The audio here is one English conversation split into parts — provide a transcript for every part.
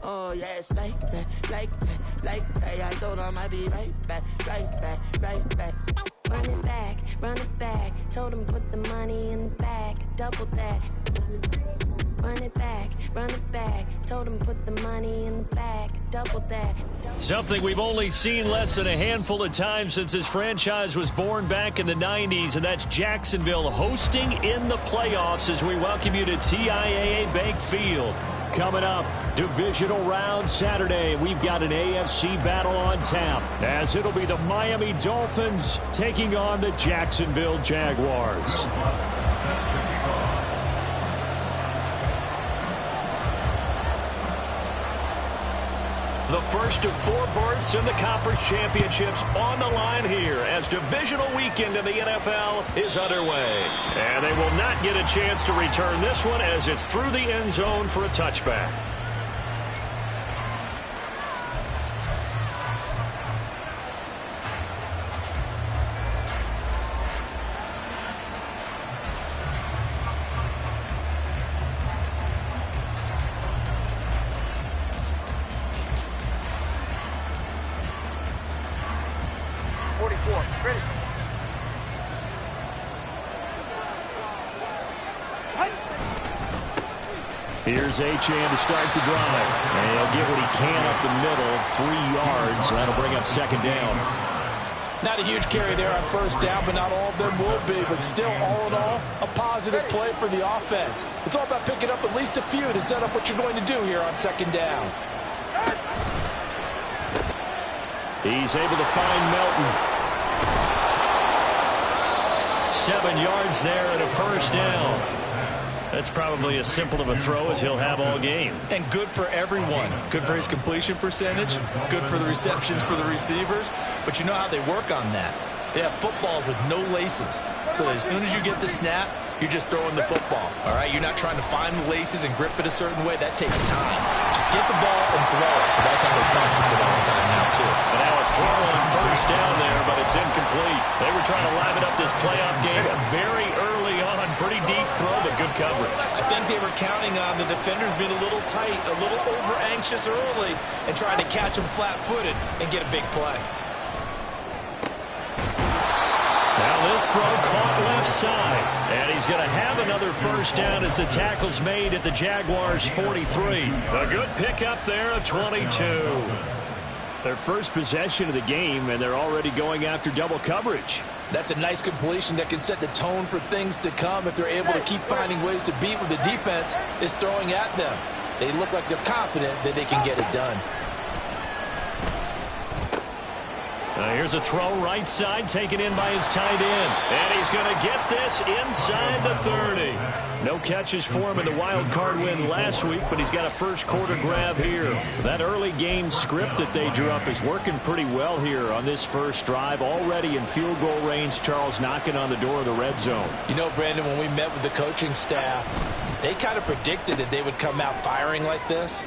Oh, yeah, it's like that, like that, like that. I told him I'd be right back, right back, right back. Run it back. Told him put the money in the bag, double that. Run it back. Told him put the money in the bag, double that. Something we've only seen less than a handful of times since this franchise was born back in the 90s, and that's Jacksonville hosting in the playoffs as we welcome you to TIAA Bank Field. Coming up, Divisional round Saturday. We've got an AFC battle on tap, as it'll be the Miami Dolphins taking on the Jacksonville Jaguars. The first of 4 berths in the conference championships on the line here as divisional weekend in the NFL is underway. And they will not get a chance to return this one as it's through the end zone for a touchback. Here's Achane to start the drive. And he'll get what he can up the middle, 3 yards. So that'll bring up second down. Not a huge carry there on first down, but not all of them will be. But still, all in all, a positive play for the offense. It's all about picking up at least a few to set up what you're going to do here on second down. He's able to find Melton. 7 yards there and a first down. That's probably as simple of a throw as he'll have all game. And good for everyone. Good for his completion percentage. Good for the receptions for the receivers. But you know how they work on that. They have footballs with no laces. So as soon as you get the snap, you're just throwing the football. All right? You're not trying to find the laces and grip it a certain way. That takes time. Just get the ball and throw it. So that's how they practice it all the time now, too. And now a throw on first down there, but it's incomplete. They were trying to liven up this playoff game very early on. Pretty deep throw, but good coverage. I think they were counting on the defenders being a little tight, a little over-anxious early, and trying to catch them flat-footed and get a big play. Now this throw caught left side. And he's going to have another first down as the tackle's made at the Jaguars' 43. A good pickup there of 22. Their first possession of the game, and they're already going after double coverage. That's a nice completion that can set the tone for things to come if they're able to keep finding ways to beat what the defense is throwing at them. They look like they're confident that they can get it done. Here's a throw right side taken in by his tight end. And he's going to get this inside the 30. No catches for him in the wild card win last week, but he's got a first quarter grab here. That early game script that they drew up is working pretty well here on this first drive. Already in field goal range, Charles knocking on the door of the red zone. You know, Brandon, when we met with the coaching staff, they kind of predicted that they would come out firing like this.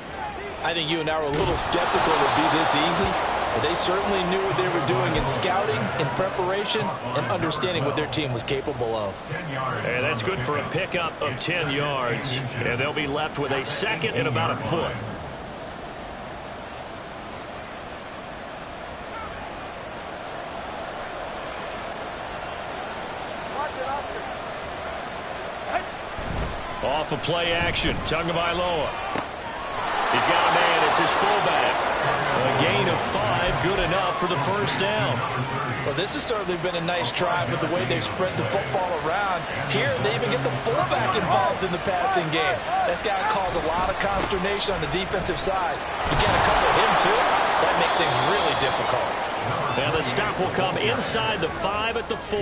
I think you and I were a little skeptical it would be this easy. But they certainly knew what they were doing in scouting, in preparation, and understanding what their team was capable of. And that's good for a pickup of 10 yards. And they'll be left with a second and about a foot. Off of play action, Tagovailoa. He's got a man, it's his fullback. A gain of 5, good enough for the first down. Well, this has certainly been a nice drive with the way they've spread the football around. Here, they even get the fullback involved in the passing game. That's got to cause a lot of consternation on the defensive side. You got to cover him, too. That makes things really difficult. And the stop will come inside the 5 at the 4.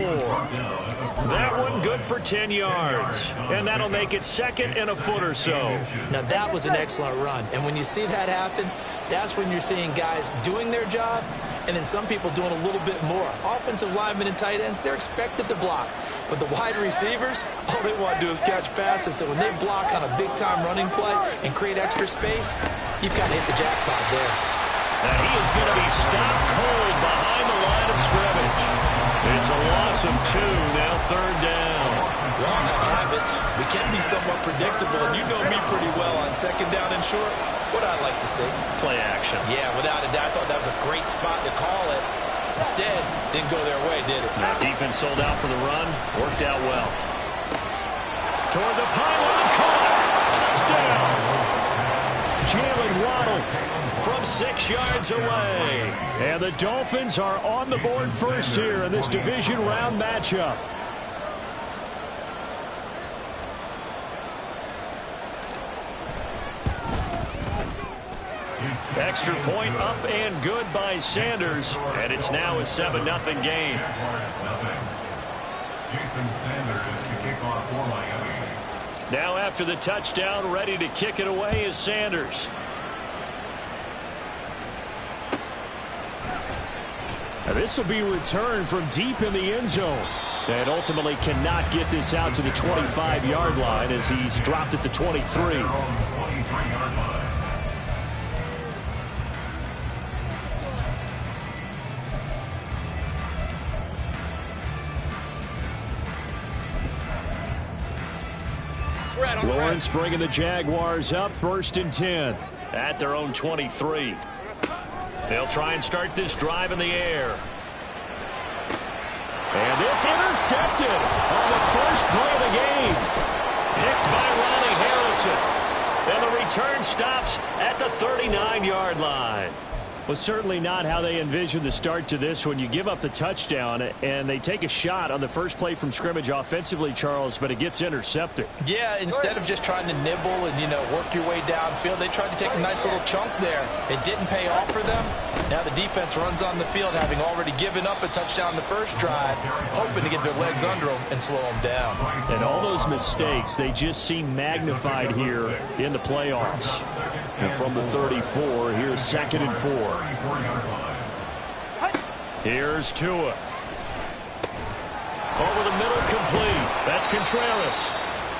That one good for 10 yards. And that'll make it second and a foot or so. Now, that was an excellent run. And when you see that happen, that's when you're seeing guys doing their job and then some people doing a little bit more. Offensive linemen and tight ends, they're expected to block. But the wide receivers, all they want to do is catch passes. So when they block on a big-time running play and create extra space, you've got to hit the jackpot there. And he is going to be stopped cold behind the line of scrimmage. It's a loss of 2, now third down. We all have habits. We can be somewhat predictable, and you know me pretty well on second down and short. What I like to see. Play action. Yeah, without a doubt. I thought that was a great spot to call it. Instead, didn't go their way, did it? Now defense sold out for the run. Worked out well. Toward the pylon. Caught. Touchdown. Jalen Waddle from 6 yards away. And the Dolphins are on the board first here in this division round matchup. Extra point up and good by Sanders. And it's now a 7-0 game. Now after the touchdown, ready to kick it away is Sanders. Now this will be returned from deep in the end zone. And ultimately cannot get this out to the 25-yard line as he's dropped at the 23. Lawrence bringing the Jaguars up 1st and 10 at their own 23. They'll try and start this drive in the air. And this intercepted on the first play of the game. Picked by Ronnie Harrison. And the return stops at the 39-yard line. Was certainly not how they envisioned the start to this when you give up the touchdown and they take a shot on the first play from scrimmage offensively, Charles, but it gets intercepted. Yeah, instead of just trying to nibble and, work your way downfield, they tried to take a nice little chunk there. It didn't pay off for them. Now the defense runs on the field, having already given up a touchdown the first drive, hoping to get their legs under them and slow them down. And all those mistakes, they just seem magnified here in the playoffs. And from the 34, here's 2nd and 4. Here's Tua. Over the middle, complete. That's Contreras.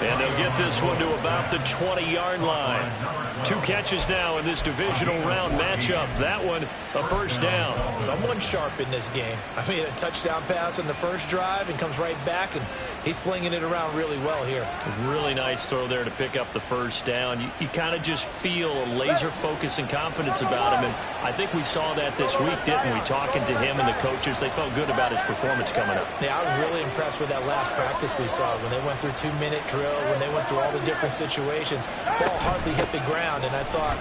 And they'll get this one to about the 20-yard line. 2 catches now in this divisional round matchup. That one, a first down. Someone sharp in this game. I mean, a touchdown pass on the first drive and comes right back, and he's flinging it around really well here. A really nice throw there to pick up the first down. You kind of just feel a laser focus and confidence about him, and I think we saw that this week, didn't we? Talking to him and the coaches, they felt good about his performance coming up. Yeah, I was really impressed with that last practice we saw when they went through 2-minute drill, when they went through all the different situations. Ball hardly hit the ground, and I thought,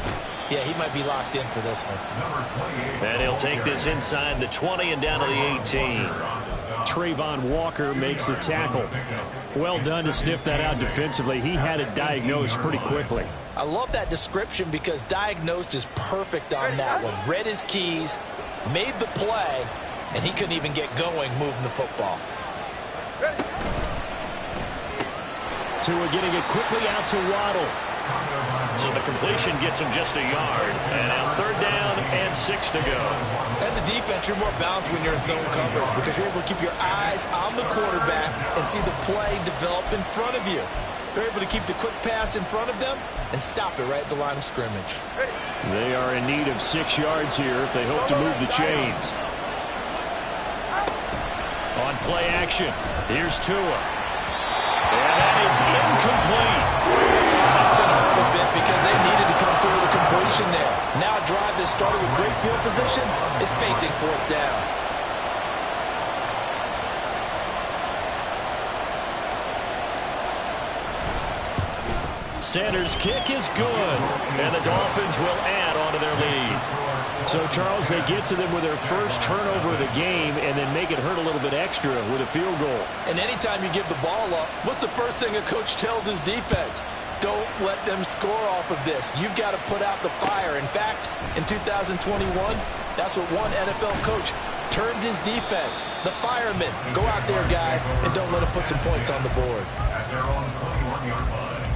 yeah, he might be locked in for this one. And he'll take this inside the 20 and down to the 18. Trayvon Walker makes the tackle. Well done to sniff that out defensively. He had it diagnosed pretty quickly. I love that description because diagnosed is perfect on that one. Read his keys, made the play, and he couldn't even get going moving the football. Tua getting it quickly out to Waddle. So the completion gets him just a yard. And now 3rd down and 6 to go. As a defense, you're more balanced when you're in zone coverage because you're able to keep your eyes on the quarterback and see the play develop in front of you. They're able to keep the quick pass in front of them and stop it right at the line of scrimmage. They are in need of 6 yards here if they hope to move the chains. On play action, here's Tua. And that is incomplete. That's done a hurt a bit because they needed to come through with a completion there. Now a drive that started with great field position is facing 4th down. Sanders' kick is good, and the Dolphins will add on to their lead. So, Charles, they get to them with their first turnover of the game and then make it hurt a little bit extra with a field goal. And anytime you give the ball up, what's the first thing a coach tells his defense? Don't let them score off of this. You've got to put out the fire. In fact, in 2021, that's what one NFL coach termed his defense. The firemen. Go out there, guys, and don't let them put some points on the board. At their own 21-yard line.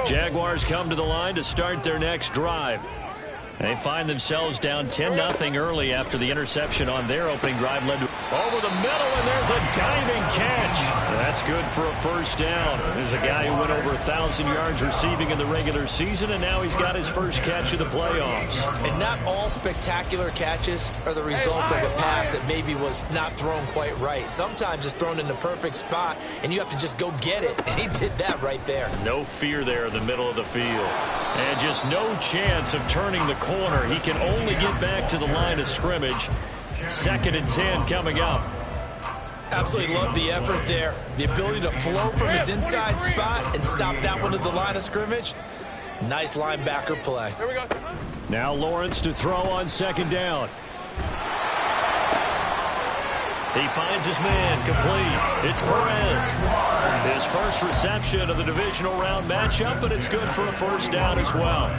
Jaguars come to the line to start their next drive. They find themselves down 10-0 early after the interception on their opening drive led to over the middle, and there's a diving catch. That That's good for a first down. There's a guy who went over 1,000 yards receiving in the regular season, and now he's got his first catch of the playoffs. And not all spectacular catches are the result of a pass that maybe was not thrown quite right. Sometimes it's thrown in the perfect spot, and you have to just go get it. And he did that right there. No fear there in the middle of the field. And just no chance of turning the corner. He can only get back to the line of scrimmage. 2nd and 10 coming up. Absolutely love the effort there. The ability to flow from his inside spot and stop that one at the line of scrimmage. Nice linebacker play. Here we go. Now Lawrence to throw on 2nd down. He finds his man, complete. It's Perez. His first reception of the divisional round matchup, but it's good for a first down as well.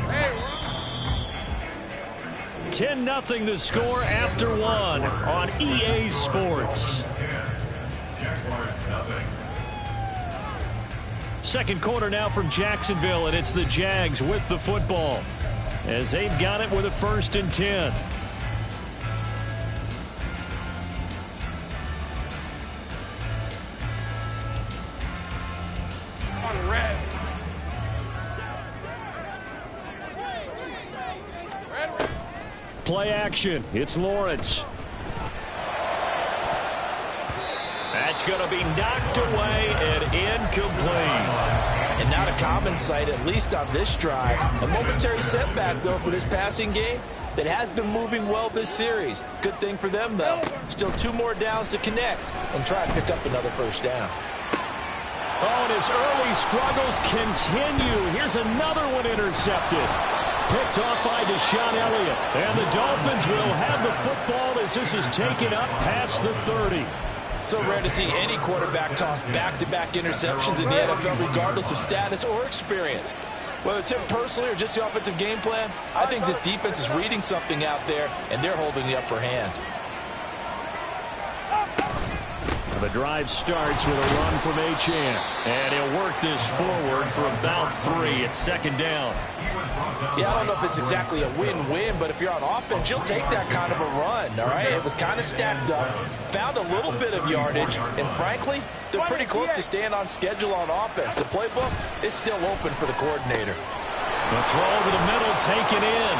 10-0 the score after 1 on EA Sports. Second quarter now from Jacksonville, and it's the Jags with the football as they've got it with a 1st and 10. Play action. It's Lawrence. That's going to be knocked away and incomplete. And not a common sight, at least on this drive. A momentary setback, though, for this passing game that has been moving well this series. Good thing for them, though. Still 2 more downs to connect and try and pick up another first down. Oh, and his early struggles continue. Here's another one intercepted. Picked off by Deshaun Elliott. And the Dolphins will have the football as this is taken up past the 30. So rare to see any quarterback toss back-to-back interceptions in the NFL, regardless of status or experience. Whether it's him personally or just the offensive game plan, I think this defense is reading something out there, and they're holding the upper hand. The drive starts with a run from Achane. And he'll work this forward for about 3 at 2nd down. Yeah, I don't know if it's exactly a win-win, but if you're on offense, you'll take that kind of a run, all right? It was kind of stacked up, found a little bit of yardage, and frankly, they're pretty close to staying on schedule on offense. The playbook is still open for the coordinator. The throw over the middle taken in.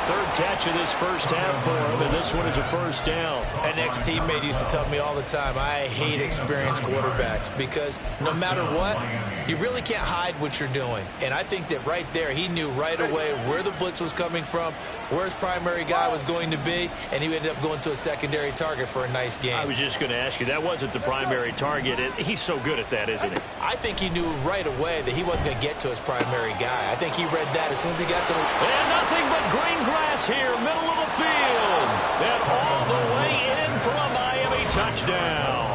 3rd catch of this first half for him, and this one is a first down. An ex-teammate used to tell me all the time, I hate experienced quarterbacks because no matter what, you really can't hide what you're doing. And I think that right there, he knew right away where the blitz was coming from, where his primary guy was going to be, and he ended up going to a secondary target for a nice game. I was just going to ask you, that wasn't the primary target. He's so good at that, isn't he? I think he knew right away that he wasn't going to get to his primary guy. I think he read that as soon as he got to the... And nothing but green grass here, middle of the field. And all the way in for a Miami touchdown.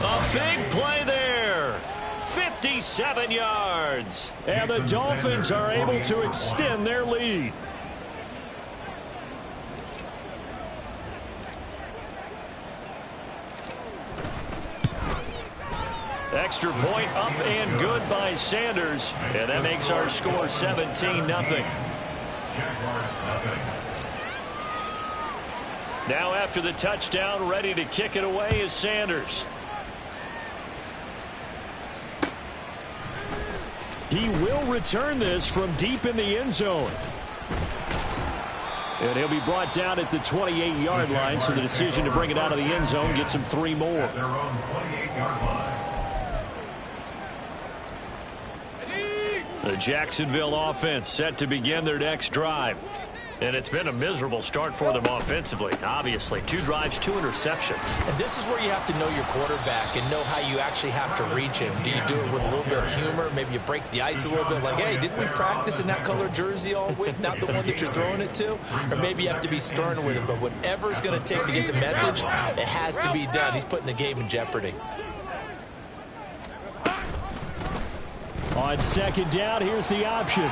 A big play there. 57 yards. And the Dolphins are able to extend their lead. Extra point up and good by Sanders. And that makes our score 17-0. Now after the touchdown, ready to kick it away is Sanders. He will return this from deep in the end zone. And he'll be brought down at the 28-yard line, so the decision to bring it out of the end zone gets him 3 more. The Jacksonville offense set to begin their next drive. And it's been a miserable start for them offensively, obviously. 2 drives, 2 interceptions. And this is where you have to know your quarterback and know how you actually have to reach him. Do you do it with a little bit of humor? Maybe you break the ice a little bit, like, hey, didn't we practice in that color jersey all week, not the one that you're throwing it to? Or maybe you have to be stern with him. But whatever it's going to take to get the message, it has to be done. He's putting the game in jeopardy. On 2nd down, here's the option.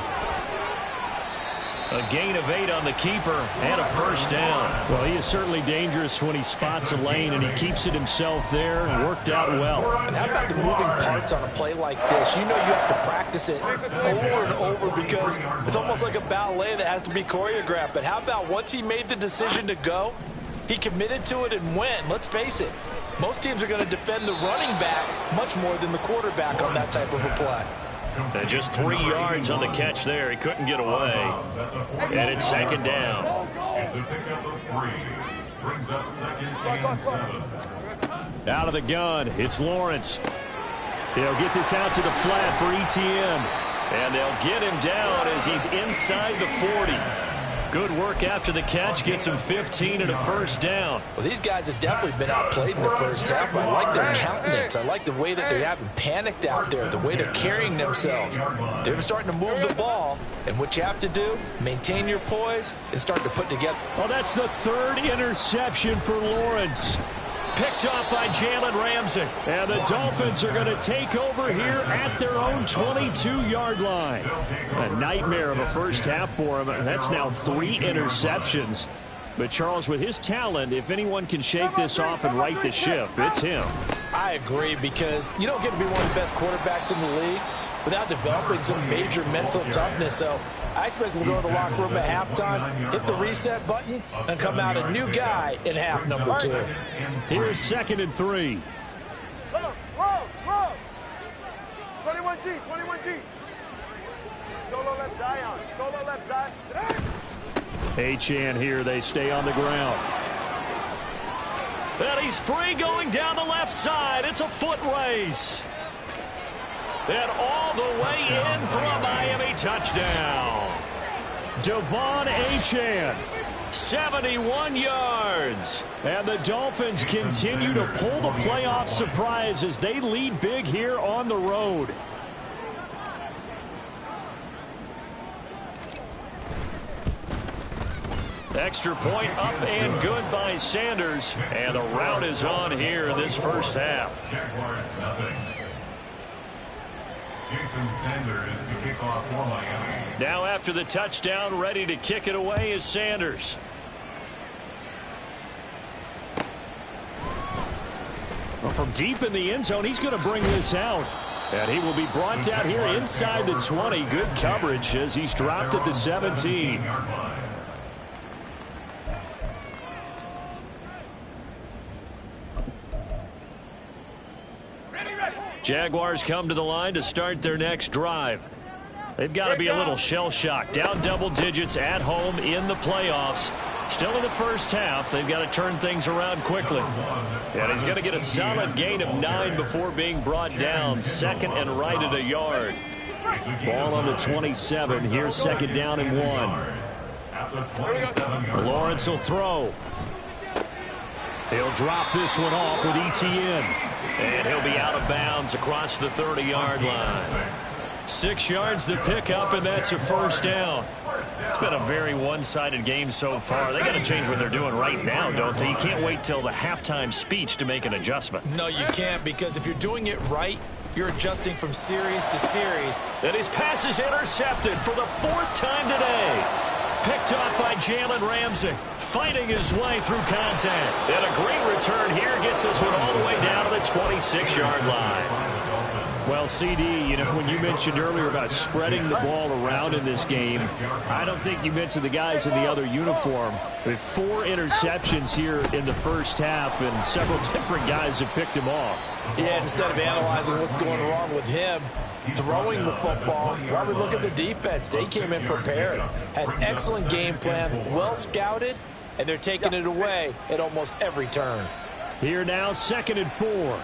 A gain of 8 on the keeper and a first down. Well, he is certainly dangerous when he spots a lane, and he keeps it himself there and worked out well. And how about the moving parts on a play like this? You know you have to practice it over and over because it's almost like a ballet that has to be choreographed. But how about once he made the decision to go, he committed to it and went. Let's face it, Most teams are going to defend the running back much more than the quarterback on that type of a play. And just 3 yards on the catch there. He couldn't get away. And it's second down. It's a pickup of 3. Brings up second and 7. Out of the gun, it's Lawrence. They'll get this out to the flat for ETN. And they'll get him down as he's inside the 40. Good work after the catch. Gets him 15 and a first down. Well, these guys have definitely been outplayed in the first half. I like their countenance. I like the way that they haven't panicked out there, the way they're carrying themselves. They're starting to move the ball. And what you have to do, maintain your poise and start to put together. Well, that's the 3rd interception for Lawrence. Picked off by Jalen Ramsey. And the Dolphins are going to take over here at their own 22-yard line. A nightmare of a first half for him. That's now 3 interceptions. But Charles, with his talent, if anyone can shake this off and right the ship, it's him. I agree, because you don't get to be one of the best quarterbacks in the league without developing some major mental toughness. So I expect we'll go to the locker room at halftime, hit the reset button, and come out a new guy in half number 2. Here's 2nd and 3. Whoa. 21G. Solo left Zion. Solo left side. Achane here. They stay on the ground. And he's free going down the left side. It's a foot race. And all the way in for a Miami touchdown. Devon Achane, 71 yards. And the Dolphins continue to pull the playoff surprise as they lead big here on the road. Extra point up and good by Sanders. And the rout is on here in this first half. Jaguars nothing. Jason Sanders to kick off for Miami. Now after the touchdown, ready to kick it away is Sanders. Well, from deep in the end zone, he's going to bring this out. And he will be brought down here inside the 20. Good coverage as he's dropped at the 17. Jaguars come to the line to start their next drive. They've got to be a little shell-shocked. Down double digits at home in the playoffs. Still in the first half. They've got to turn things around quickly. And he's going to get a solid gain of 9 before being brought down. 2nd and right at a yard. Ball on the 27. Here's 2nd down and 1. Lawrence will throw. He'll drop this one off with ETN. And he'll be out of bounds across the 30-yard line. 6 yards to pick up, and that's a first down. It's been a very one-sided game so far. They got to change what they're doing right now, don't they? You can't wait till the halftime speech to make an adjustment. No, you can't, because if you're doing it right, you're adjusting from series to series. And his pass is intercepted for the 4th time today. Picked off by Jalen Ramsey, fighting his way through contact. And a great return here gets us one all the way down to the 26-yard line. Well, CD, you know, when you mentioned earlier about spreading the ball around in this game, I don't think you mentioned the guys in the other uniform. With 4 interceptions here in the first half, and several different guys have picked him off. Yeah, instead of analyzing what's going wrong with him, throwing the football, while we look at the defense, they came in prepared. Had an excellent game plan, well scouted, and they're taking it away at almost every turn. Here now, 2nd and 4.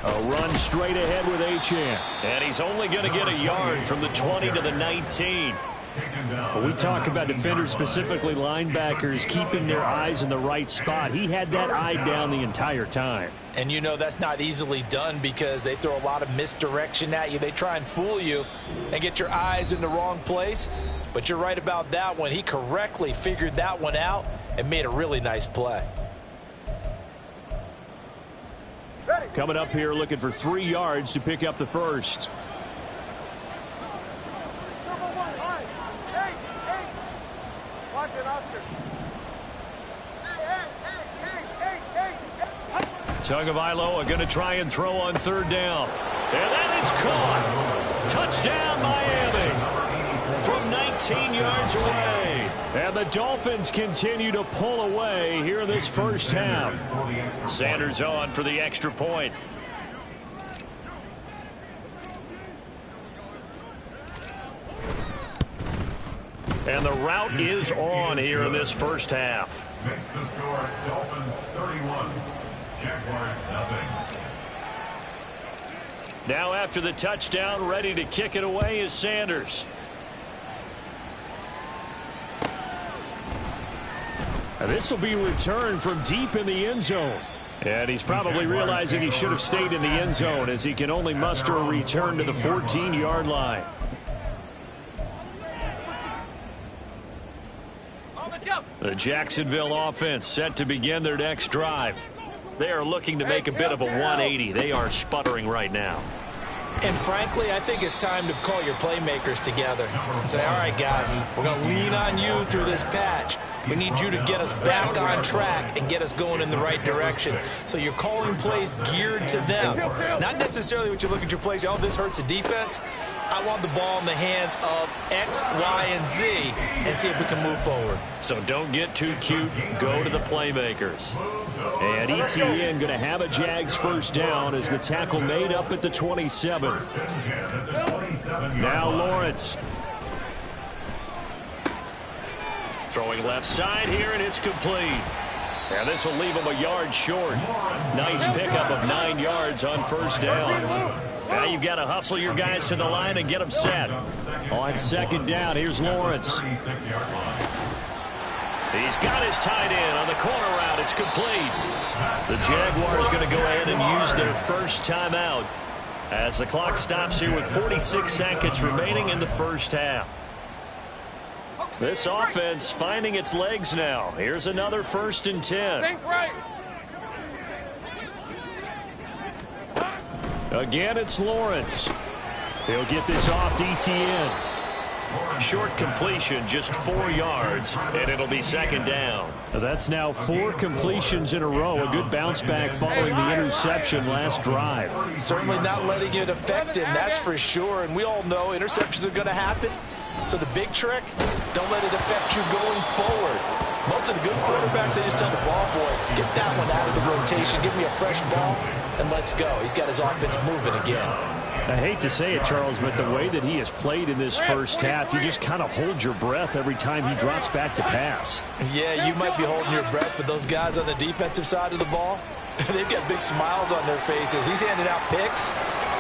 A run straight ahead with Achane. And he's only going to get a yard from the 20 to the 19. When we talk about defenders, specifically linebackers, keeping their eyes in the right spot, he had that eye down the entire time. And you know that's not easily done because they throw a lot of misdirection at you. They try and fool you and get your eyes in the wrong place. But you're right about that one. He correctly figured that one out and made a really nice play. Coming up here looking for 3 yards to pick up the first. Tagovailoa going to try and throw on 3rd down. And that is caught. Touchdown, Miami. From 14 yards away. And the Dolphins continue to pull away here in this first half. Sanders on for the extra point. And the route is on here in this first half. Makes the score Dolphins 31, Jaguars nothing. Now after the touchdown, ready to kick it away is Sanders. And this will be returned from deep in the end zone. And he's probably realizing he should have stayed in the end zone as he can only muster a return to the 14-yard line. The Jacksonville offense set to begin their next drive. They are looking to make a bit of a 180. They are sputtering right now. And frankly, I think it's time to call your playmakers together and say, all right, guys, we're going to lean on you through this patch. We need you to get us back on track and get us going in the right direction. So you're calling plays geared to them. Not necessarily what you look at your plays, oh, this hurts the defense. I want the ball in the hands of X, Y, and Z and see if we can move forward. So don't get too cute. Go to the playmakers. And ETN going to have a Jags first down as the tackle made up at the 27. Now Lawrence. Throwing left side here, and it's complete. And this will leave him a yard short. Nice pickup of 9 yards on first down. Now you've got to hustle your guys to the line and get them set. On second down, here's Lawrence. He's got his tight end on the corner route. It's complete. The Jaguars going to go ahead and use their first timeout as the clock stops here with 46 seconds remaining in the first half. This offense finding its legs now. Here's another 1st and 10. Again, it's Lawrence. He'll get this off to ETN. Short completion, just 4 yards, and it'll be second down. That's now 4 completions in a row. A good bounce back following the interception last drive. Certainly not letting it affect him, that's for sure. And we all know interceptions are going to happen. So the big trick, don't let it affect you going forward. Most of the good quarterbacks, they just tell the ball boy, get that one out of the rotation, give me a fresh ball, and let's go. He's got his offense moving again. I hate to say it, Charles, but the way that he has played in this first half, you just kind of hold your breath every time he drops back to pass. Yeah, you might be holding your breath, but those guys on the defensive side of the ball, they've got big smiles on their faces. He's handing out picks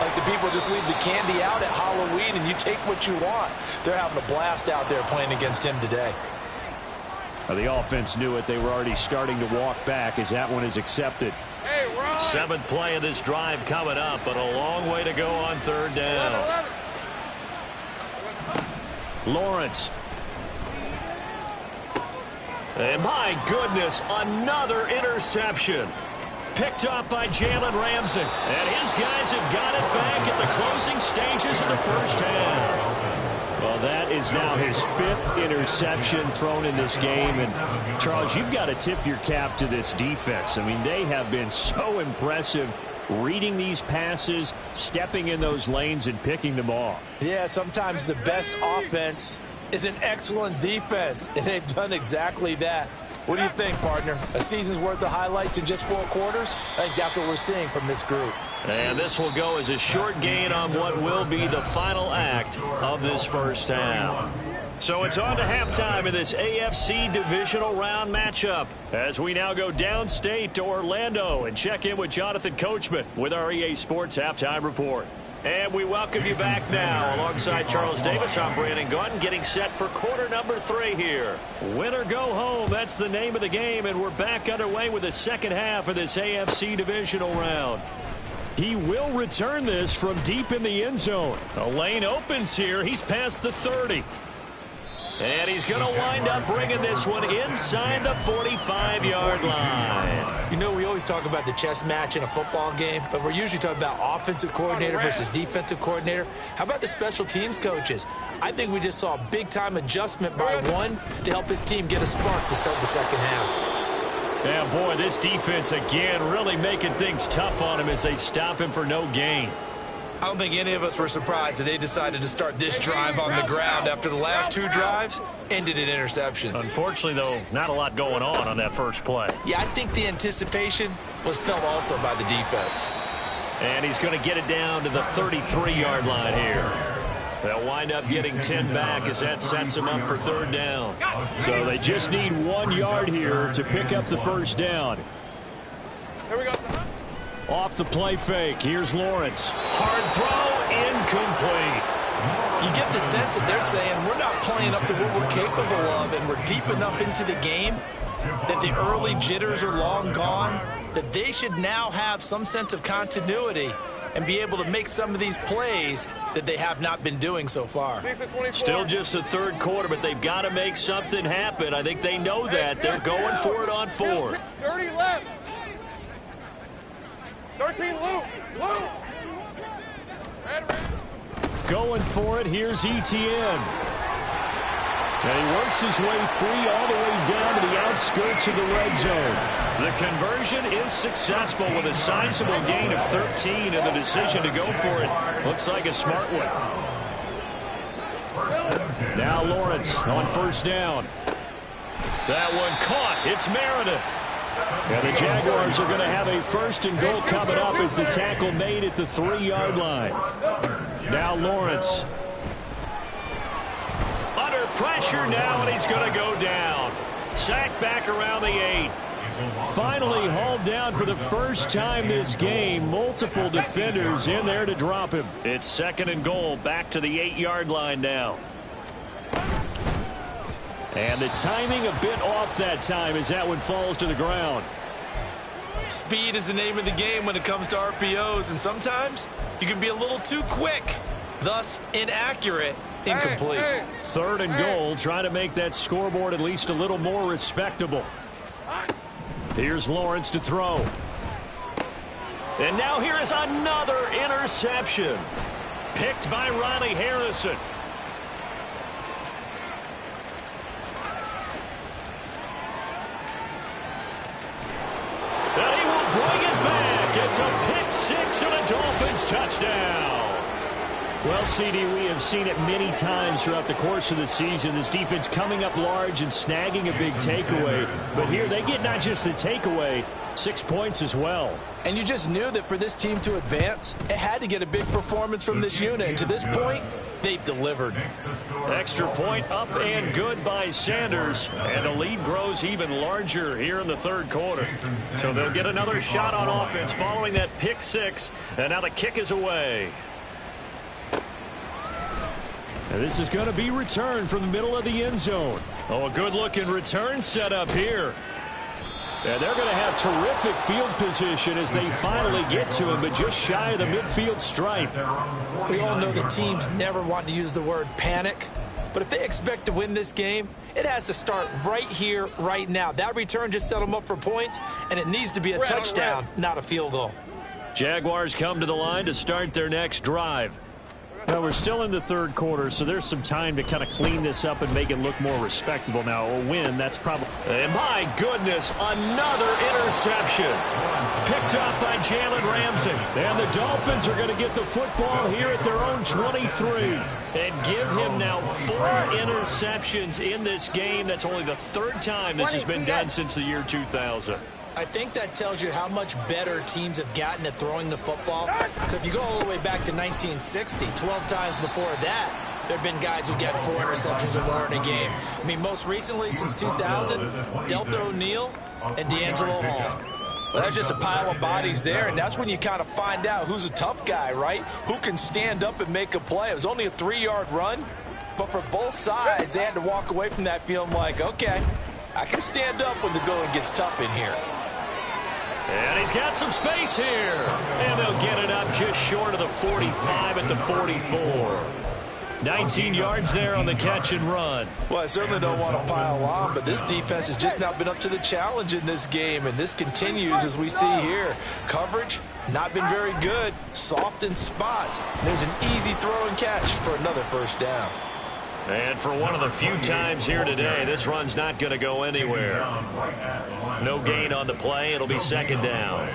like the people just leave the candy out at Halloween and you take what you want. They're having a blast out there playing against him today. The offense knew it. They were already starting to walk back as that one is accepted. Hey, 7th play of this drive coming up, but a long way to go on third down. Lawrence. And my goodness, another interception. Picked up by Jalen Ramsey. And his guys have got it back at the closing stages of the first half. Well, that is now his 5th interception thrown in this game. And, Charles, you've got to tip your cap to this defense. I mean, they have been so impressive reading these passes, stepping in those lanes, and picking them off. Yeah, sometimes the best offense is an excellent defense, and they've done exactly that. What do you think, partner? A season's worth of highlights in just 4 quarters? I think that's what we're seeing from this group. And this will go as a short gain on what will be the final act of this first half. So it's on to halftime in this AFC Divisional Round matchup as we now go downstate to Orlando and check in with Jonathan Coachman with our EA Sports Halftime Report. And we welcome you back now alongside Charles Davis. I'm Brandon Gunn getting set for quarter number 3 here. Win or go home, that's the name of the game, and we're back underway with the second half of this AFC Divisional Round. He will return this from deep in the end zone. A lane opens here. He's past the 30. And he's going to wind up bringing this one inside the 45-yard line. You know, we always talk about the chess match in a football game, but we're usually talking about offensive coordinator versus defensive coordinator. How about the special teams coaches? I think we just saw a big-time adjustment by one to help his team get a spark to start the second half. Yeah, boy, this defense again really making things tough on him as they stop him for no gain. I don't think any of us were surprised that they decided to start this drive on the ground after the last 2 drives ended in interceptions. Unfortunately, though, not a lot going on that first play. Yeah, I think the anticipation was felt also by the defense. And he's going to get it down to the 33-yard line here. They'll wind up getting 10 back as that sets him up for 3rd down. So they just need 1 yard here to pick up the first down. Here we go. Off the play fake. Here's Lawrence. Hard throw, incomplete. You get the sense that they're saying we're not playing up to what we're capable of, and we're deep enough into the game that the early jitters are long gone, that they should now have some sense of continuity and be able to make some of these plays that they have not been doing so far. Still just the 3rd quarter, but they've got to make something happen. I think they know that. They're going for it on 4th. 30 left. 13 loop. Going for it, here's Etienne. And he works his way free all the way down to the outskirts of the red zone. The conversion is successful with a sizable gain of 13, and the decision to go for it looks like a smart one. Now Lawrence on 1st down. That one caught. It's Meredith. And the Jaguars are going to have a 1st and goal coming up as the tackle made at the 3-yard line. Now Lawrence. Under pressure now, and he's going to go down. Sacked back around the 8. Finally hauled down for the first time this game. Multiple defenders in there to drop him. It's 2nd and goal, back to the 8-yard line now. And the timing a bit off that time as that one falls to the ground. Speed is the name of the game when it comes to RPOs, and sometimes you can be a little too quick, thus inaccurate, incomplete. 3rd and goal, trying to make that scoreboard at least a little more respectable. Here's Lawrence to throw. And now here is another interception. Picked by Ronnie Harrison. And he will bring it back. It's a pick 6 and a Dolphins touchdown. Well, CD, we have seen it many times throughout the course of the season. This defense coming up large and snagging a big takeaway. But here they get not just the takeaway, 6 points as well. And you just knew that for this team to advance, it had to get a big performance from this unit. And to this point, they've delivered. Extra point up and good by Sanders. And the lead grows even larger here in the 3rd quarter. So they'll get another shot on offense following that pick 6. And now the kick is away. And this is going to be returned from the middle of the end zone. Oh, a good-looking return set up here. And they're going to have terrific field position as they finally get to him, but just shy of the midfield stripe. We all know that teams never want to use the word panic, but if they expect to win this game, it has to start right here, right now. That return just set them up for points, and it needs to be a touchdown, not a field goal. Jaguars come to the line to start their next drive. Well, we're still in the 3rd quarter, so there's some time to kind of clean this up and make it look more respectable. Now, a win, that's probably... And my goodness, another interception. Picked up by Jalen Ramsey. And the Dolphins are going to get the football here at their own 23. And give him now 4 interceptions in this game. That's only the 3rd time this has been done since the year 2000. I think that tells you how much better teams have gotten at throwing the football. If you go all the way back to 1960, 12 times before that, there have been guys who get 4 interceptions or more in a game. I mean, most recently, since 2000, Delta O'Neal and D'Angelo Hall. Well, that's just a pile of bodies there, and that's when you kind of find out who's a tough guy, right? Who can stand up and make a play. It was only a 3-yard run, but for both sides, they had to walk away from that feeling like, okay, I can stand up when the going gets tough in here. And he's got some space here. And they'll get it up just short of the 45 at the 44. 19 yards there on the catch and run. Well, I certainly don't want to pile on, but this defense has just not been up to the challenge in this game, and this continues as we see here. Coverage, not been very good. Soft in spots. There's an easy throw and catch for another 1st down. And for one of the few times here today, this run's not going to go anywhere. No gain on the play. It'll be 2nd down.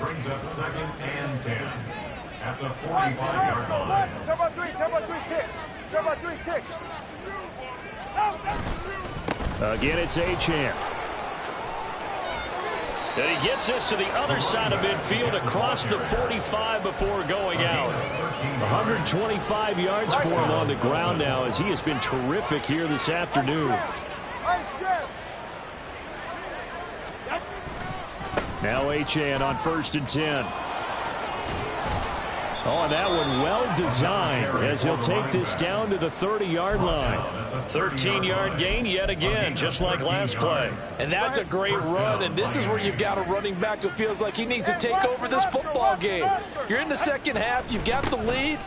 Brings up 2nd and 10. at the 45-yard line. Turbo 3, kick. Turbo 3, kick. Again, it's Achane. And he gets this to the other side of midfield across the 45 before going out. 125 yards for him on the ground now as he has been terrific here this afternoon. Now Achane on 1st and 10. Oh, and that one well designed as he'll take this down to the 30-yard line. 13-yard gain yet again, just like last play. And that's a great run, and this is where you've got a running back who feels like he needs to take over this football game. You're in the second half, you've got the lead,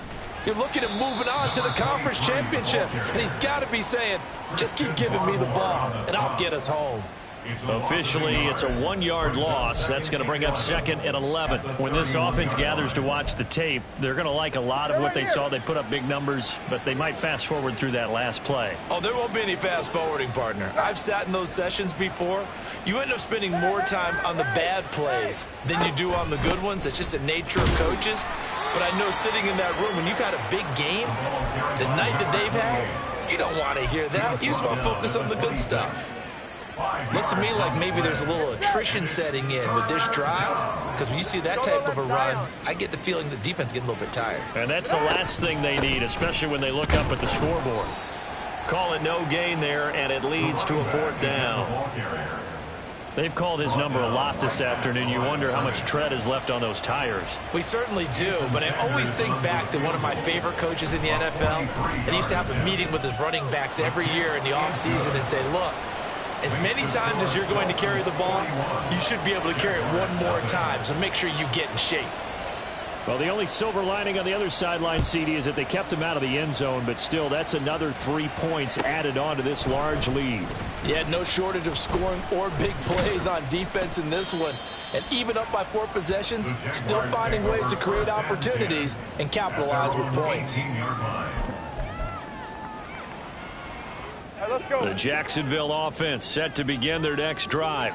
you're looking at moving on to the conference championship, and he's got to be saying, just keep giving me the ball, and I'll get us home. Officially, it's a 1-yard loss. That's going to bring up 2nd and 11. When this offense gathers to watch the tape, they're going to like a lot of what they saw. They put up big numbers, but they might fast forward through that last play. Oh, there won't be any fast forwarding, partner. I've sat in those sessions before. You end up spending more time on the bad plays than you do on the good ones. It's just the nature of coaches. But I know sitting in that room, when you've had a big game, the night that they've had, you don't want to hear that. You just want to focus on the good stuff. Looks to me like maybe there's a little attrition setting in with this drive, because when you see that type of a run, I get the feeling the defense getting a little bit tired. And that's the last thing they need, especially when they look up at the scoreboard. Call it no gain there, and it leads to a 4th down. They've called his number a lot this afternoon. You wonder how much tread is left on those tires. We certainly do, but I always think back to one of my favorite coaches in the NFL, and he used to have a meeting with his running backs every year in the offseason and say, look, as many times as you're going to carry the ball, you should be able to carry it one more time, so make sure you get in shape. Well, the only silver lining on the other sideline, CD, is that they kept him out of the end zone, but still, that's another 3 points added on to this large lead. Yeah, no shortage of scoring or big plays on defense in this one. And even up by 4 possessions, still finding ways to create opportunities and capitalize with points. Let's go. The Jacksonville offense set to begin their next drive.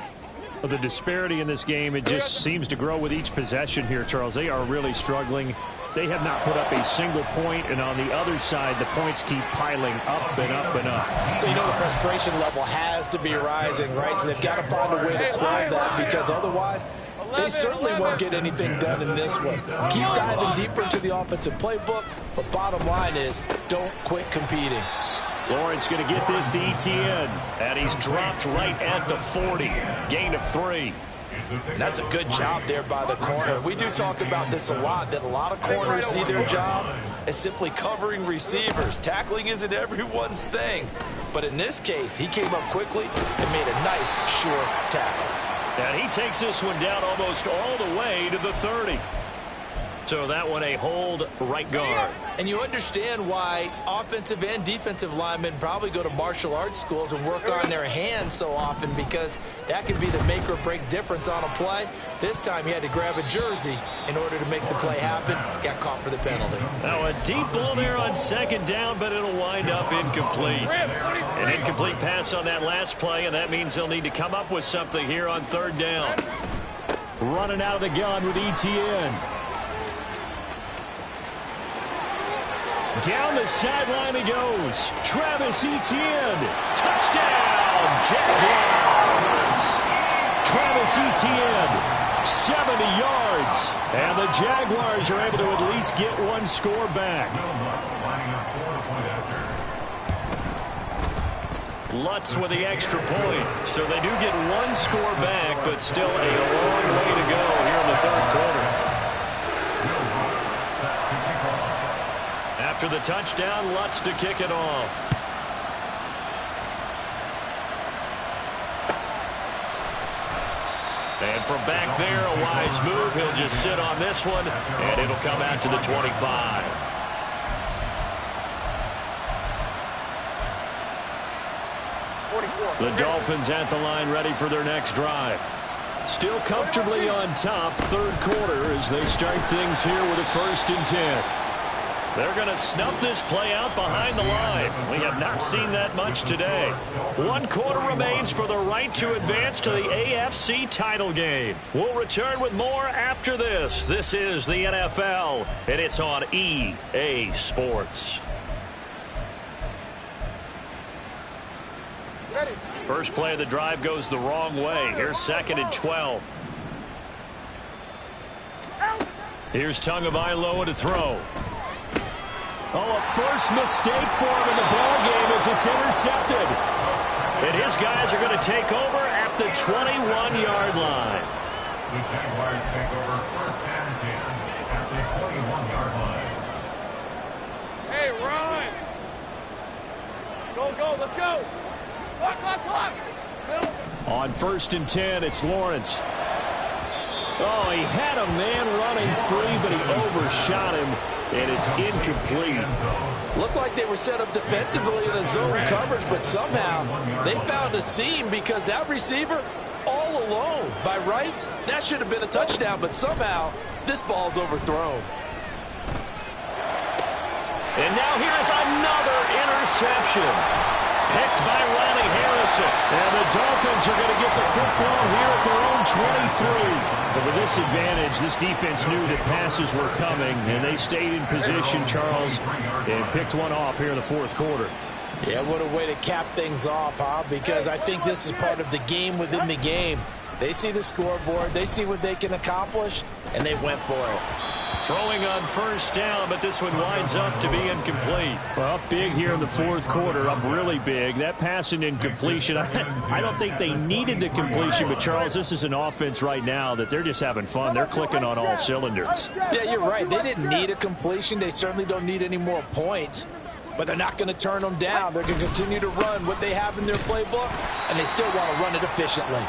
Well, the disparity in this game, it just seems to grow with each possession here, Charles. They are really struggling. They have not put up a single point, and on the other side, the points keep piling up and up and up. So, you know, the frustration level has to be rising, right? So they've got to find a way to quell that, because otherwise they certainly won't get anything done in this one. Keep diving deeper into the offensive playbook, but bottom line is don't quit competing. Lawrence going to get this to Etienne, and he's dropped right at the 40. Gain of 3. And that's a good job there by the corner. We do talk about this a lot, that a lot of corners see their job as simply covering receivers. Tackling isn't everyone's thing. But in this case, he came up quickly and made a nice, sure tackle. And he takes this one down almost all the way to the 30. So that one a hold right guard. And you understand why offensive and defensive linemen probably go to martial arts schools and work on their hands so often, because that can be the make or break difference on a play. This time he had to grab a jersey in order to make the play happen. Got caught for the penalty. Now a deep ball there on 2nd down, but it'll wind up incomplete. An incomplete pass on that last play, and that means they'll need to come up with something here on 3rd down. Running out of the gun with Etienne. Down the sideline he goes. Travis Etienne. Touchdown, Jaguars. Travis Etienne, 70 yards. And the Jaguars are able to at least get one score back. Lutz with the extra point. So they do get one score back, but still a long way to go here in the 3rd quarter. After the touchdown, Lutz to kick it off. And from back there, a wise move. He'll just sit on this one, and it'll come out to the 25. The Dolphins at the line, ready for their next drive. Still comfortably on top, 3rd quarter, as they start things here with a 1st and 10. They're going to snuff this play out behind the line. We have not seen that much today. 1 quarter remains for the right to advance to the AFC title game. We'll return with more after this. This is the NFL, and it's on EA Sports. First play of the drive goes the wrong way. Here's 2nd and 12. Here's Tagovailoa to throw. Oh, a first mistake for him in the ball game as it's intercepted. And his guys are going to take over at the 21-yard line. The Jaguars take over 1st and 10 at the 21-yard line. Hey, run! Go, let's go! Clock! On 1st and 10, it's Lawrence. Oh, he had a man running free, but he overshot him, and it's incomplete. Looked like they were set up defensively in a zone coverage, but somehow they found a seam because that receiver all alone. By rights, that should have been a touchdown, but somehow this ball's overthrown. And now here's another interception. Picked by Ronnie Harrison. And the Dolphins are going to get the football here at their own 23. But with this advantage, this defense knew that passes were coming, and they stayed in position, Charles, and picked one off here in the 4th quarter. Yeah, what a way to cap things off, huh? Because I think this is part of the game within the game. They see the scoreboard, they see what they can accomplish, and they went for it. Throwing on 1st down, but this one winds up to be incomplete. Well, up big here in the 4th quarter, up really big. That pass and incompletion, I don't think they needed the completion, but Charles, this is an offense right now that they're just having fun. They're clicking on all cylinders. Yeah, you're right. They didn't need a completion. They certainly don't need any more points. But they're not going to turn them down. They're going to continue to run what they have in their playbook, and they still want to run it efficiently.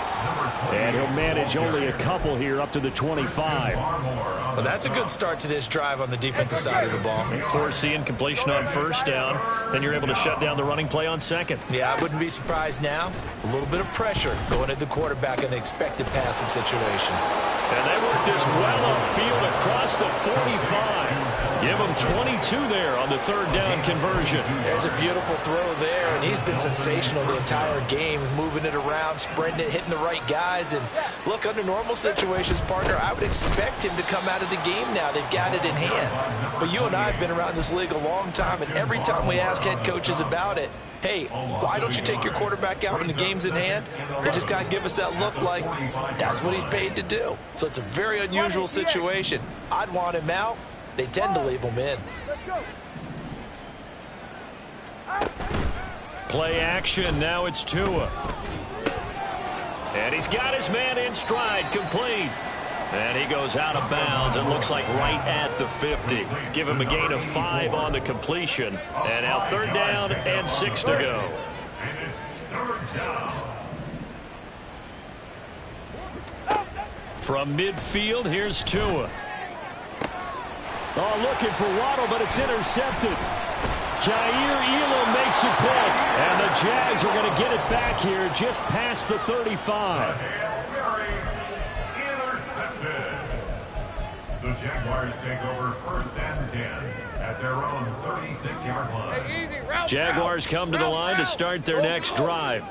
And he'll manage only a couple here up to the 25. Well, that's a good start to this drive on the defensive side of the ball. Force the incompletion on 1st down. Then you're able to shut down the running play on 2nd. Yeah, I wouldn't be surprised now. A little bit of pressure going at the quarterback in an expected passing situation. And they work this well upfield across the 45. Give him 22 there on the 3rd down conversion. There's a beautiful throw there, and he's been sensational the entire game, moving it around, spreading it, hitting the right guys. And look, under normal situations, partner, I would expect him to come out of the game now. They've got it in hand. But you and I have been around this league a long time, and every time we ask head coaches about it, hey, why don't you take your quarterback out when the game's in hand? They just kind of give us that look like that's what he's paid to do. So it's a very unusual situation. I'd want him out. They tend to leave him in. Play action. Now it's Tua. And he's got his man in stride, complete. And he goes out of bounds. It looks like right at the 50. Give him a gain of 5 on the completion. And now 3rd down and 6 to go. And it's 3rd down. From midfield, here's Tua. Oh, looking for Waddle, but it's intercepted. Jair Elam makes a pick. And the Jags are going to get it back here just past the 35. The Jaguars take over 1st and 10 at their own 36-yard line. Jaguars come to the line to start their next drive.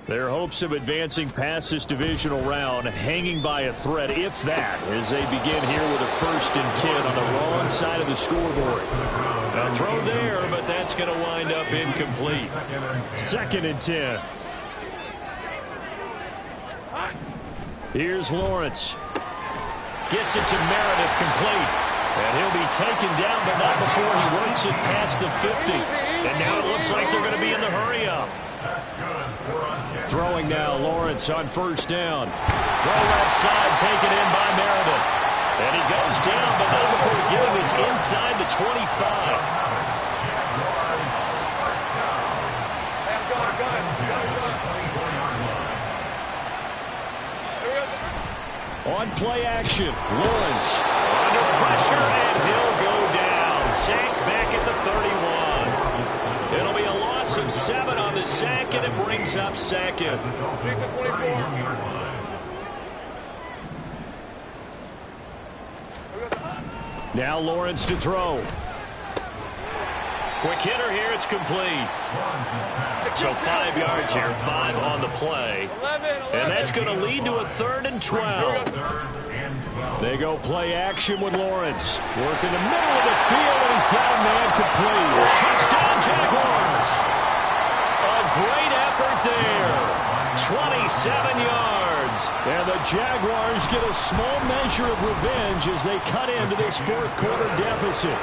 Their hopes of advancing past this divisional round hanging by a thread, if that, as they begin here with a 1st and 10 on the wrong side of the scoreboard. A throw there, but that's going to wind up incomplete. 2nd and 10. Here's Lawrence. Gets it to Meredith, complete. And he'll be taken down, but not before he works it past the 50. And now it looks like they're going to be in the hurry-up. Throwing now, Lawrence on 1st down. Throw left side, taken in by Meredith. And he goes down, but not before getting this inside the 25. On play action, Lawrence under pressure, and he'll go down. Sacked back at the 31. It'll be a loss of 7 on the sack, and it brings up 2nd. Now Lawrence to throw. Quick hitter here. It's complete. So 5 yards here, 5 on the play. And that's going to lead to a 3rd and 12. They go play action with Lawrence. Work in the middle of the field, and he's got a man complete. Touchdown, Jaguars. A great effort there. 27 yards. And the Jaguars get a small measure of revenge as they cut into this 4th quarter deficit.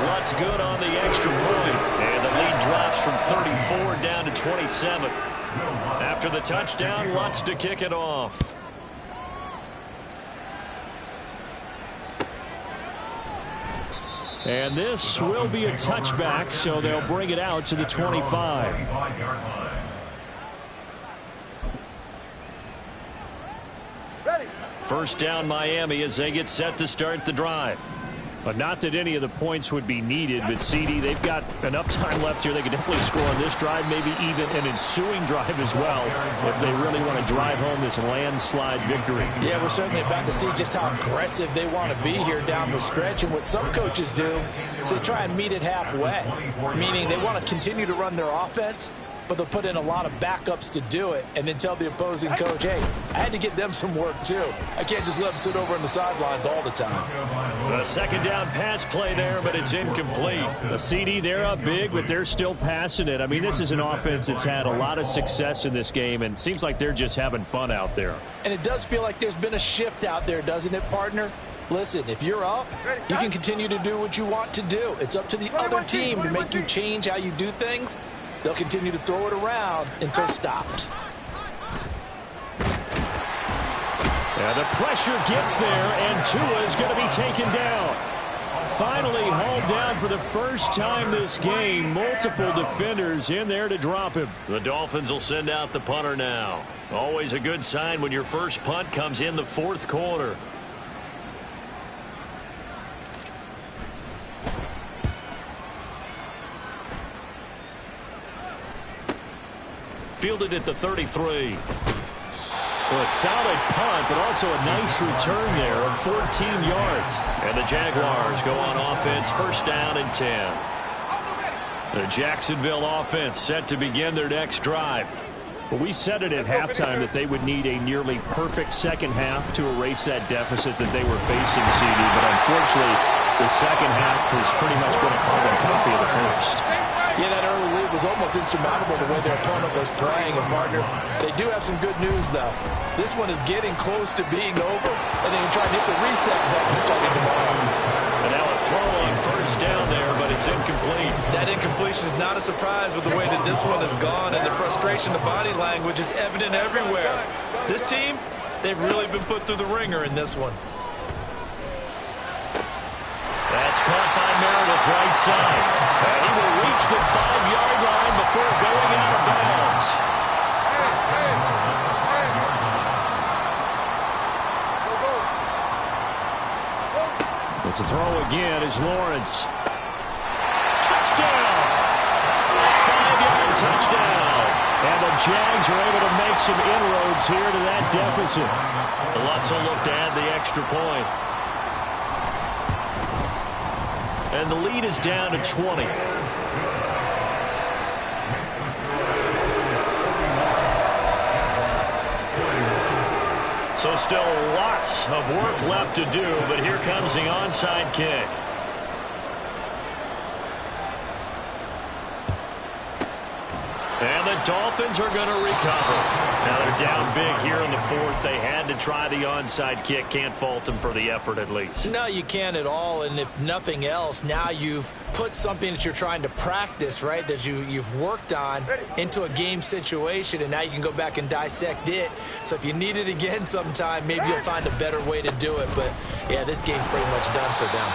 Lutz good on the extra point. And the lead drops from 34 down to 27. After the touchdown, Lutz to kick it off. And this will be a touchback, so they'll bring it out to the 25. First down, Miami, as they get set to start the drive. But not that any of the points would be needed, but CD, they've got enough time left here. They could definitely score on this drive, maybe even an ensuing drive as well, if they really want to drive home this landslide victory. Yeah, we're certainly about to see just how aggressive they want to be here down the stretch. And what some coaches do is they try and meet it halfway, meaning they want to continue to run their offense, but they'll put in a lot of backups to do it and then tell the opposing coach, hey, I had to get them some work too. I can't just let them sit over on the sidelines all the time. A second down pass play there, but it's incomplete. The CD, they're up big, but they're still passing it. I mean, this is an offense that's had a lot of success in this game, and it seems like they're just having fun out there. And it does feel like there's been a shift out there, doesn't it, partner? Listen, if you're up, you can continue to do what you want to do. It's up to the other team to make you change how you do things. They'll continue to throw it around until stopped. And the pressure gets there, and Tua is going to be taken down. Finally hauled down for the first time this game. Multiple defenders in there to drop him. The Dolphins will send out the punter now. Always a good sign when your first punt comes in the 4th quarter. Fielded at the 33. Well, a solid punt, but also a nice return there of 14 yards. And the Jaguars go on offense, first down and 10. The Jacksonville offense set to begin their next drive. Well, we said it at halftime that they would need a nearly perfect second half to erase that deficit that they were facing, CD. But unfortunately, the second half has pretty much been a carbon copy of the first. Yeah, that early lead was almost insurmountable the way their opponent was playing. And, partner, they do have some good news, though. This one is getting close to being over, and they can try and hit the reset button starting tomorrow. And now a throw on first down there, but it's incomplete. That incompletion is not a surprise with the way that this one has gone, and the frustration of body language is evident everywhere. This team, they've really been put through the ringer in this one. That's caught by Meredith, right side. And he will reach the 5-yard line before going out of bounds. But to throw again is Lawrence. Touchdown! 5-yard touchdown. And the Jags are able to make some inroads here to that deficit. Lutz will look to add the extra point. And the lead is down to 20. So still lots of work left to do, but here comes the onside kick. And the Dolphins are going to recover. Now they're down big here in the 4th. They had to try the onside kick. Can't fault them for the effort at least. No, you can't at all. And if nothing else, now you've put something that you're trying to practice, right, that you've worked on into a game situation, and now you can go back and dissect it. So if you need it again sometime, maybe you'll find a better way to do it. But, yeah, this game's pretty much done for them.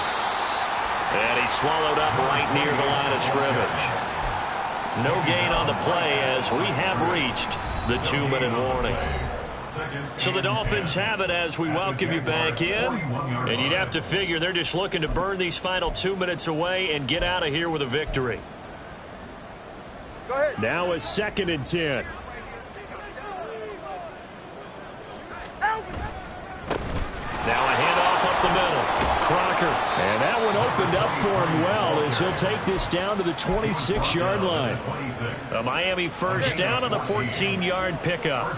And he's swallowed up right near the line of scrimmage. No gain on the play as we have reached the 2-minute warning. So the Dolphins have it as we welcome you back in. And you'd have to figure they're just looking to burn these final 2 minutes away and get out of here with a victory. Go ahead. Now a 2nd and 10. Now a handoff up the middle. Crocker And that one opened up for him well as he'll take this down to the 26-yard line. A Miami first down on the 14-yard pickup.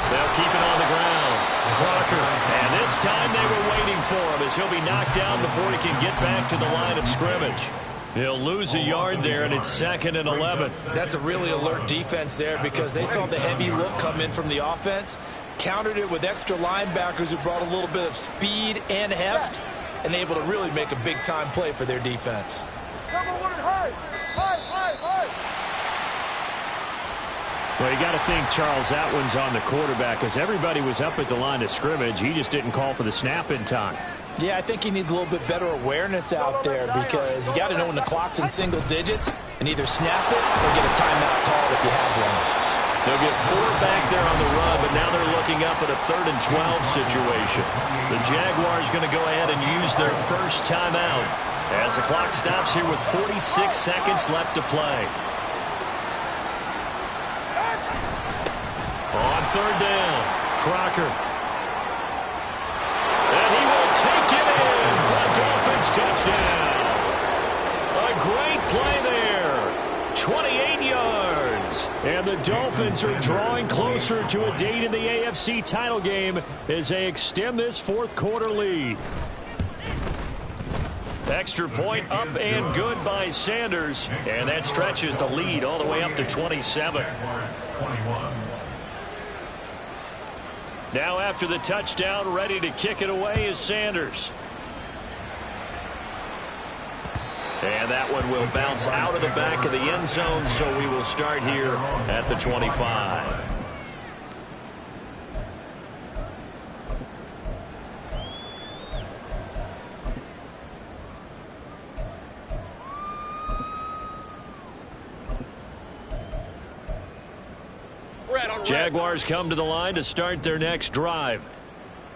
They'll keep it on the ground. Crocker. And this time they were waiting for him as he'll be knocked down before he can get back to the line of scrimmage. He'll lose a yard there, and it's 2nd and 11. That's a really alert defense there because they saw the heavy look come in from the offense, countered it with extra linebackers who brought a little bit of speed and heft, and able to really make a big-time play for their defense. Well, you got to think, Charles, that one's on the quarterback because everybody was up at the line of scrimmage. He just didn't call for the snap in time. Yeah, I think he needs a little bit better awareness out there because you got to know when the clock's in single digits and either snap it or get a timeout called if you have one. They'll get 4 back there on the run, but now they're looking up at a 3rd and 12 situation. The Jaguars going to go ahead and use their first timeout as the clock stops here with 46 seconds left to play. On 3rd down, Crocker. And he will take it in for a Dolphins touchdown. A great play there. 28 yards. And the Dolphins are drawing closer to a date in the AFC title game as they extend this 4th quarter lead. Extra point up and good by Sanders. And that stretches the lead all the way up to 27. Now after the touchdown, ready to kick it away is Sanders. And that one will bounce out of the back of the end zone, so we will start here at the 25. Jaguars come to the line to start their next drive.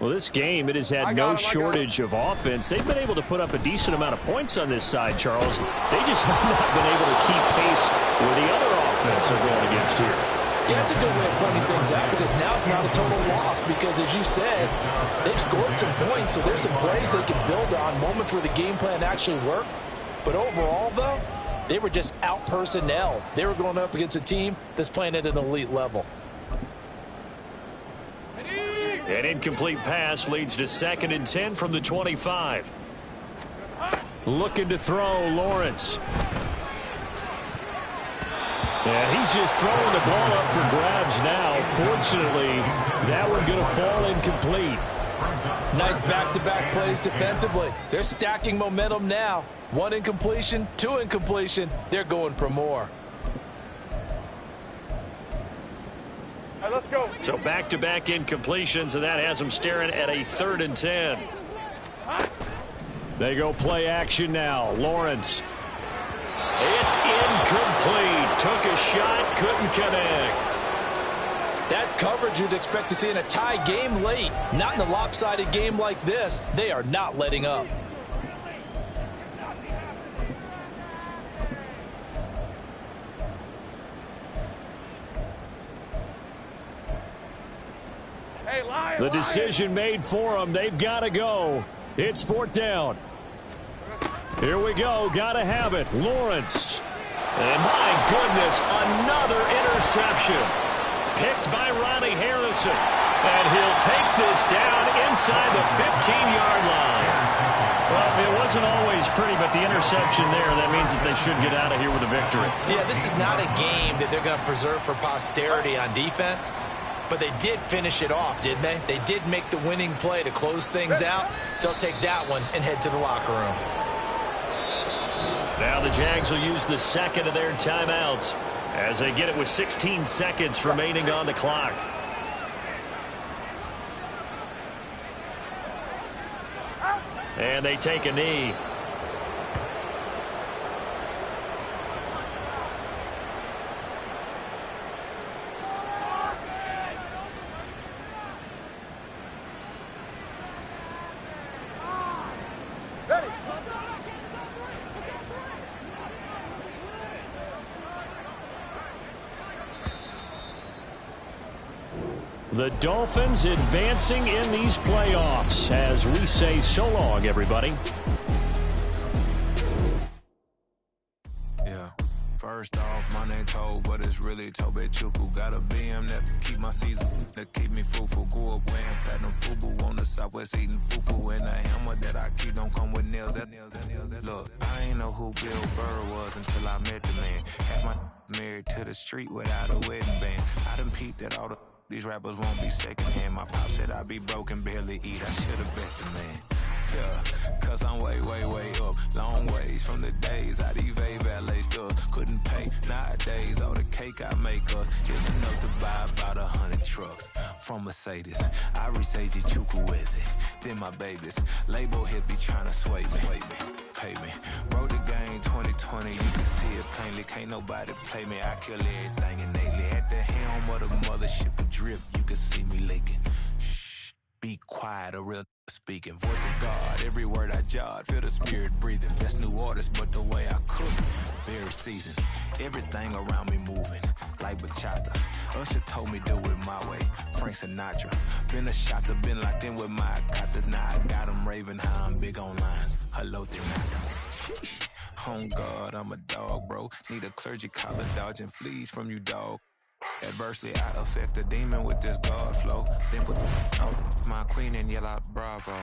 Well, this game, it has had no shortage of offense. They've been able to put up a decent amount of points on this side, Charles. They just have not been able to keep pace with the other offense they're going against here. Yeah, that's a good way of pointing things out because now it's not a total loss because, as you said, they've scored some points, so there's some plays they can build on, moments where the game plan actually worked. But overall, though, they were just out-personnel. They were going up against a team that's playing at an elite level. An incomplete pass leads to 2nd and 10 from the 25. Looking to throw, Lawrence. And he's just throwing the ball up for grabs now. Fortunately, that one going to fall incomplete. Nice back-to-back plays defensively. They're stacking momentum now. 1 incompletion, 2 incompletion. They're going for more. All right, let's go. So back-to-back incompletions, and that has them staring at a 3rd and 10. They go play action now. Lawrence. It's incomplete. Took a shot, couldn't connect. That's coverage you'd expect to see in a tie game late. Not in a lopsided game like this. They are not letting up. The decision made for them. They've got to go. It's 4th down. Here we go. Got to have it. Lawrence. And my goodness, another interception. Picked by Ronnie Harrison. And he'll take this down inside the 15-yard line. Well, it wasn't always pretty, but the interception there, that means that they should get out of here with a victory. Yeah, this is not a game that they're going to preserve for posterity on defense. But they did finish it off, didn't they? They did make the winning play to close things out. They'll take that one and head to the locker room. Now the Jags will use the 2nd of their timeouts as they get it with 16 seconds remaining on the clock. And they take a knee. The Dolphins advancing in these playoffs as we say so long, everybody. Yeah. First off, my name Toad, but it's really Tobe Chuku. Got a BM that keep my season, that keep me fruitful. Grew up wearing platinum FUBU on the Southwest eating fufu. And the hammer that I keep don't come with nails. Look, I ain't know who Bill Burr was until I met the man. Half my married to the street without a wedding band. I done peeped at all these rappers won't be secondhand. My pop said I'd be broke and barely eat. I should've bet the man. Yeah, cause I'm way, way, way up. Long ways from the days I EVA valet stores couldn't pay. Nowadays, all the cake I make us is enough to buy about 100 trucks. From Mercedes, I resage Chukwueze. Then my babies, label hit be trying to sway me. Pay me. Wrote the game 2020, you can see it plainly. Can't nobody play me. I kill everything innately. At the helm of the mothership of drip, you can see me leaking. Shh, be quiet, a real speaking. Voice of God, every word I jot. Feel the spirit breathing. Best new artist, but the way I cook, very seasoned. Everything around me moving, like bachata. Usher told me do it my way. Frank Sinatra. Been a shotter, been locked in with my katas. Now I got them raving how I'm big on lines. Hello, Tinata. On God, I'm a dog, bro. Need a clergy collar, dodging fleas from you, dog. Adversely, I affect a demon with this God flow. Then put out my queen and yell out bravo.